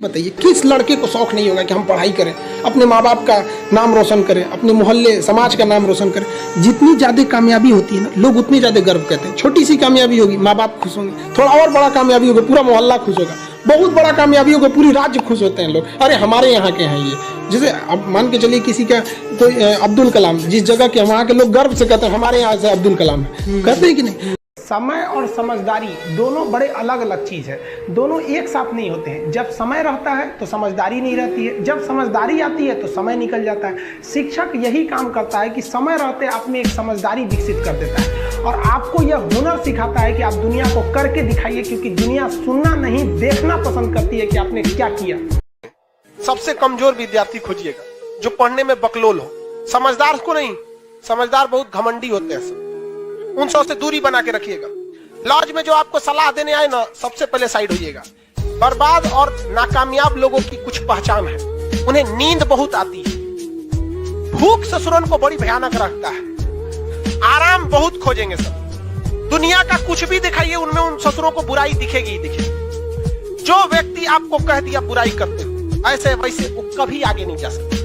बताइए किस लड़के को शौक नहीं होगा कि हम पढ़ाई करें, अपने माँ बाप का नाम रोशन करें, अपने मोहल्ले समाज का नाम रोशन करें। जितनी ज्यादा कामयाबी होती है ना, लोग उतनी ज्यादा गर्व करते हैं। छोटी सी कामयाबी होगी, माँ बाप खुश होंगे। थोड़ा और बड़ा कामयाबी होगा, पूरा मोहल्ला खुश होगा। बहुत बड़ा कामयाबी होगा, पूरी राज्य खुश होते हैं लोग। अरे हमारे यहाँ के हैं ये, जैसे अब मान के चलिए किसी का तो अब्दुल कलाम, जिस जगह के वहाँ के लोग गर्व से कहते हैं हमारे यहाँ से अब्दुल कलाम है, कहते हैं कि नहीं। समय और समझदारी दोनों बड़े अलग अलग चीज है, दोनों एक साथ नहीं होते हैं। जब समय रहता है तो समझदारी नहीं रहती है, जब समझदारी आती है तो समय निकल जाता है। शिक्षक यही काम करता है कि समय रहते आप में एक समझदारी विकसित कर देता है और आपको यह हुनर सिखाता है कि आप दुनिया को करके दिखाइए, क्योंकि दुनिया सुनना नहीं देखना पसंद करती है कि आपने क्या किया। सबसे कमजोर विद्यार्थी खोजिएगा जो पढ़ने में बकलोल हो, समझदार को नहीं। समझदार बहुत घमंडी होते हैं, उन सब से दूरी बना के रखिएगा। लॉज में जो आपको सलाह देने आए ना, सबसे पहले साइड होइएगा। बर्बाद और नाकामयाब लोगों की कुछ पहचान है, उन्हें नींद बहुत आती है, भूख ससुरन को बड़ी भयानक रखता है, आराम बहुत खोजेंगे सब। दुनिया का कुछ भी दिखाइए, उनमें उन ससुरों को बुराई दिखेगी ही दिखेगी। जो व्यक्ति आपको कह दिया बुराई करते हो, ऐसे वैसे वो कभी आगे नहीं जा सकते।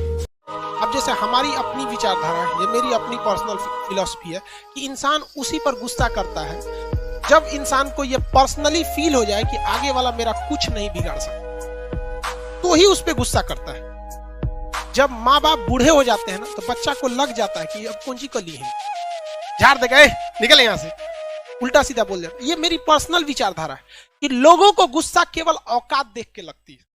अब जैसे हमारी अपनी विचारधारा है, ये मेरी अपनी पर्सनल फिलॉसफी है कि इंसान उसी पर गुस्सा करता है जब इंसान को ये पर्सनली फील हो जाए कि आगे वाला मेरा कुछ नहीं बिगाड़ सकता, तो ही उस पर गुस्सा करता है। जब माँ बाप बूढ़े हो जाते हैं ना, तो बच्चा को लग जाता है कि अब कौन सी कली है, झाड़ दे गए निकले यहां से, उल्टा सीधा बोल जाता। ये मेरी पर्सनल विचारधारा है कि लोगों को गुस्सा केवल औकात देख के लगती है।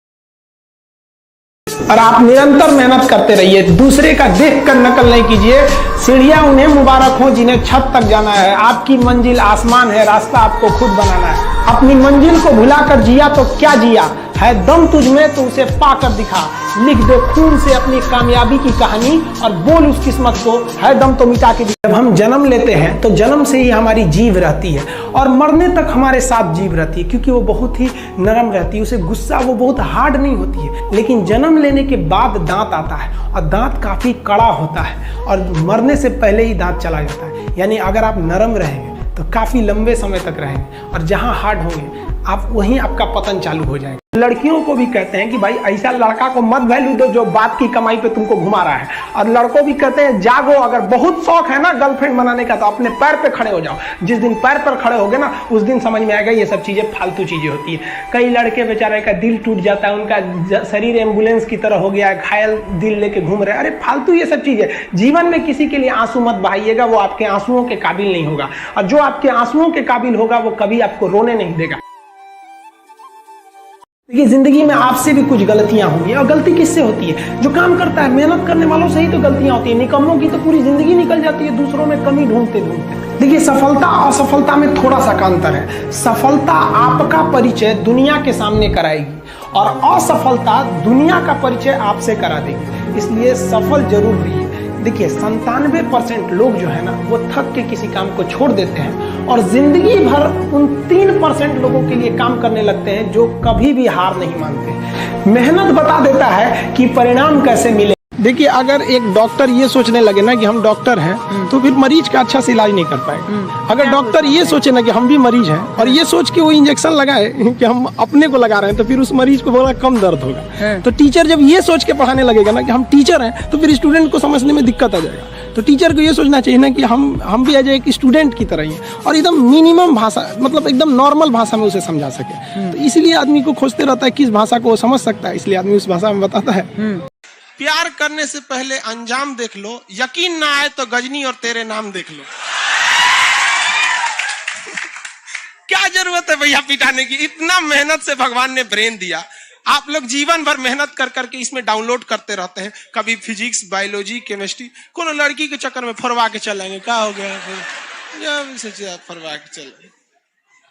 और आप निरंतर मेहनत करते रहिए, दूसरे का देखकर नकल नहीं कीजिए। सीढ़ियां उन्हें मुबारक हो जिन्हें छत तक जाना है। आपकी मंजिल आसमान है, रास्ता आपको खुद बनाना है। अपनी मंजिल को भुलाकर जिया तो क्या जिया है, दम तुझमें तो उसे पाकर दिखा। लिख दो खून से अपनी कामयाबी की कहानी और बोल उस किस्मत को, है दम तो मिटा के। जब हम जन्म लेते हैं तो जन्म से ही हमारी जीभ रहती है और मरने तक हमारे साथ जीभ रहती है, क्योंकि वो बहुत ही नरम रहती है, उसे गुस्सा वो बहुत हार्ड नहीं होती है। लेकिन जन्म लेने के बाद दांत आता है और दांत काफी कड़ा होता है और मरने से पहले ही दांत चला जाता है। यानी अगर आप नरम रहेंगे तो काफी लंबे समय तक रहेंगे और जहां हार्ड होंगे आप वहीं आपका पतन चालू हो जाएगा। लड़कियों को भी कहते हैं कि भाई ऐसा लड़का को मत वैल्यू दो जो बात की कमाई पे तुमको घुमा रहा है, और लड़कों भी कहते हैं जागो, अगर बहुत शौक है ना गर्लफ्रेंड बनाने का तो अपने पैर पे खड़े हो जाओ। जिस दिन पैर पर खड़े होगे ना, उस दिन समझ में आएगा ये सब चीजें फालतू चीजें होती है। कई लड़के बेचारे का दिल टूट जाता है, उनका शरीर एम्बुलेंस की तरह हो गया है, घायल दिल लेके घूम रहे हैं। अरे फालतू ये सब चीजें। जीवन में किसी के लिए आंसू मत बहाइएगा, वो आपके आंसुओं के काबिल नहीं होगा, और जो आपके आंसुओं के काबिल होगा वो कभी आपको रोने नहीं देगा। देखिए जिंदगी में आपसे भी कुछ गलतियां होंगी, और गलती किससे होती है? जो काम करता है, मेहनत करने वालों से ही तो गलतियां होती है। निकम्मों की तो पूरी जिंदगी निकल जाती है दूसरों में कमी ढूंढते ढूंढते। देखिए सफलता और असफलता में थोड़ा सा का अंतर है। सफलता आपका परिचय दुनिया के सामने कराएगी और असफलता दुनिया का परिचय आपसे करा देगी। इसलिए सफल जरूर रहिए। देखिए 97% लोग जो है ना, वो थक के किसी काम को छोड़ देते हैं और जिंदगी भर उन 3% लोगों के लिए काम करने लगते हैं जो कभी भी हार नहीं मानते। मेहनत बता देता है कि परिणाम कैसे मिले। देखिए अगर एक डॉक्टर ये सोचने लगे ना कि हम डॉक्टर हैं, तो फिर मरीज का अच्छा से इलाज नहीं कर पाएगा। अगर डॉक्टर ये सोचे ना कि हम भी मरीज हैं और ये सोच के वो इंजेक्शन लगाए कि हम अपने को लगा रहे हैं, तो फिर उस मरीज को बड़ा कम दर्द होगा। तो टीचर जब ये सोच के पढ़ाने लगेगा ना कि हम टीचर हैं, तो फिर स्टूडेंट को समझने में दिक्कत आ जाएगा। तो टीचर को ये सोचना चाहिए ना कि हम भी एज एक स्टूडेंट की तरह ही हैं और एकदम मिनिमम भाषा, मतलब एकदम नॉर्मल भाषा में उसे समझा सके। तो इसलिए आदमी को खोजते रहता है किस भाषा को वो समझ सकता है, इसलिए आदमी उस भाषा में बताता है। प्यार करने से पहले अंजाम देख लो, यकीन ना आए तो गजनी और तेरे नाम देख लो। क्या जरूरत है भैया पिटाने की? इतना मेहनत से भगवान ने ब्रेन दिया। आप लोग जीवन भर मेहनत कर करके इसमें डाउनलोड करते रहते हैं, कभी फिजिक्स, बायोलॉजी, केमिस्ट्री। कोनो लड़की के चक्कर में फरवा के चलेंगे, क्या हो गया फिर फरवा के चले,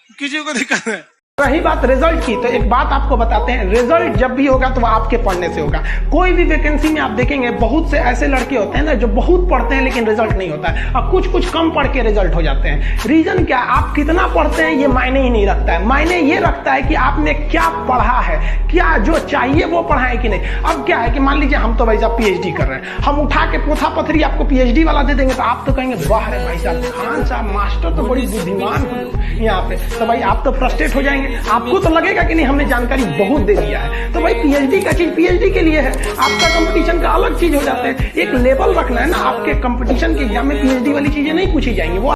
किसी को दिक्कत है। रही बात रिजल्ट की, तो एक बात आपको बताते हैं, रिजल्ट जब भी होगा तो वो आपके पढ़ने से होगा। कोई भी वैकेंसी में आप देखेंगे बहुत से ऐसे लड़के होते हैं ना जो बहुत पढ़ते हैं लेकिन रिजल्ट नहीं होता है, और कुछ कम पढ़ के रिजल्ट हो जाते हैं। रीजन क्या? आप कितना पढ़ते हैं ये मायने ही नहीं रखता है। मायने ये रखता है कि आपने क्या पढ़ा है, क्या जो चाहिए वो पढ़ा है कि नहीं। अब क्या है कि मान लीजिए हम तो भाई साहब पीएचडी कर रहे हैं, हम उठा के पोथा पथरी आपको पीएचडी वाला दे देंगे तो आप तो कहेंगे वाह रे भाई साहब, खान साहब मास्टर तो बड़ी बुद्धिमान हो यहाँ पे। तो भाई आप तो फ्रस्ट्रेट हो जाएंगे आपको तो लगेगा कि नहीं हमने जानकारी बहुत दे दिया है, तो भाई पीएचडी का चीज पीएचडी के लिए है, आपका कंपटीशन का अलग चीज हो जाता है। एक लेवल रखना है ना, आपके कंपटीशन के एग्जाम में पीएचडी वाली चीजें नहीं पूछी जाएंगी। वो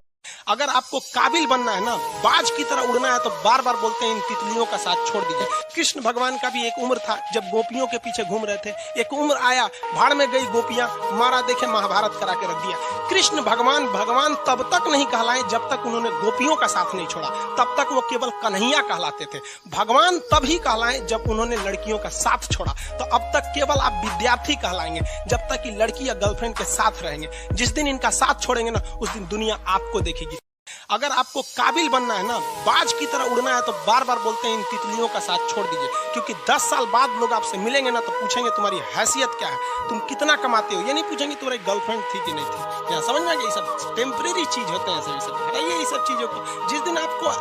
अगर आपको काबिल बनना है ना, बाज की तरह उड़ना है, तो बार बार बोलते हैं इन तितलियों का साथ छोड़ दीजिए। कृष्ण भगवान का भी एक उम्र था जब गोपियों के पीछे घूम रहे थे। एक उम्र आया, भाड़ में गई गोपियां, मारा देखे महाभारत करा के रख दिया। कृष्ण भगवान भगवान तब तक नहीं कहलाए जब तक उन्होंने गोपियों का साथ नहीं छोड़ा, तब तक वो केवल कन्हैया कहलाते थे। भगवान तभी कहलाए जब उन्होंने लड़कियों का साथ छोड़ा। तो अब तक केवल आप विद्यार्थी कहलाएंगे जब तक कि लड़की या गर्लफ्रेंड के साथ रहेंगे। जिस दिन इनका साथ छोड़ेंगे ना, उस दिन दुनिया आपको देखेगी। अगर आपको काबिल बनना है ना, बाज की तरह उड़ना है, तो बार बार बोलते हैं इन तितलियों का साथ छोड़ दीजिए। क्योंकि 10 साल बाद लोग आपसे मिलेंगे ना, तो पूछेंगे तुम्हारी हैसियत क्या है, तुम कितना कमाते हो। ये नहीं पूछेंगे तुम्हारी गर्लफ्रेंड थी कि नहीं थी। यहाँ समझ में आ गया, ये सब टेम्परेरी चीज होते हैं। सभी सब हटाइए ये सब चीजों को। जिस दिन आपको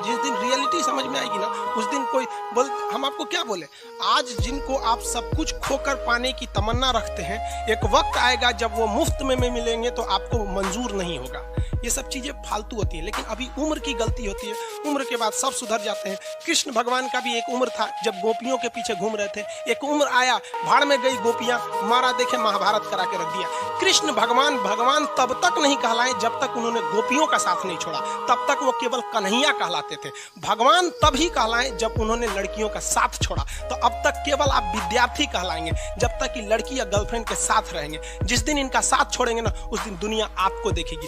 जिस दिन रियलिटी समझ में आएगी ना, उस दिन कोई बोल, हम आपको क्या बोले। आज जिनको आप सब कुछ खोकर पाने की तमन्ना रखते हैं, एक वक्त आएगा जब वो मुफ्त में मिलेंगे तो आपको मंजूर नहीं होगा। ये सब चीजें फालतू होती है, लेकिन अभी उम्र की गलती होती है। उम्र के बाद सब सुधर जाते हैं। कृष्ण भगवान का भी एक उम्र था जब गोपियों के पीछे घूम रहे थे। एक उम्र आया, भाड़ में गई गोपियां, मारा देखे महाभारत करा के रख दिया। कृष्ण भगवान भगवान तब तक नहीं कहलाए जब तक उन्होंने गोपियों का साथ नहीं छोड़ा, तब तक वो केवल कन्हैया कहलाते थे। भगवान तभी कहलाए जब उन्होंने लड़कियों का साथ छोड़ा। तो अब तक केवल आप विद्यार्थी कहलाएंगे जब तक कि लड़की या गर्लफ्रेंड के साथ रहेंगे। जिस दिन इनका साथ छोड़ेंगे ना, उस दिन दुनिया आपको देखेगी।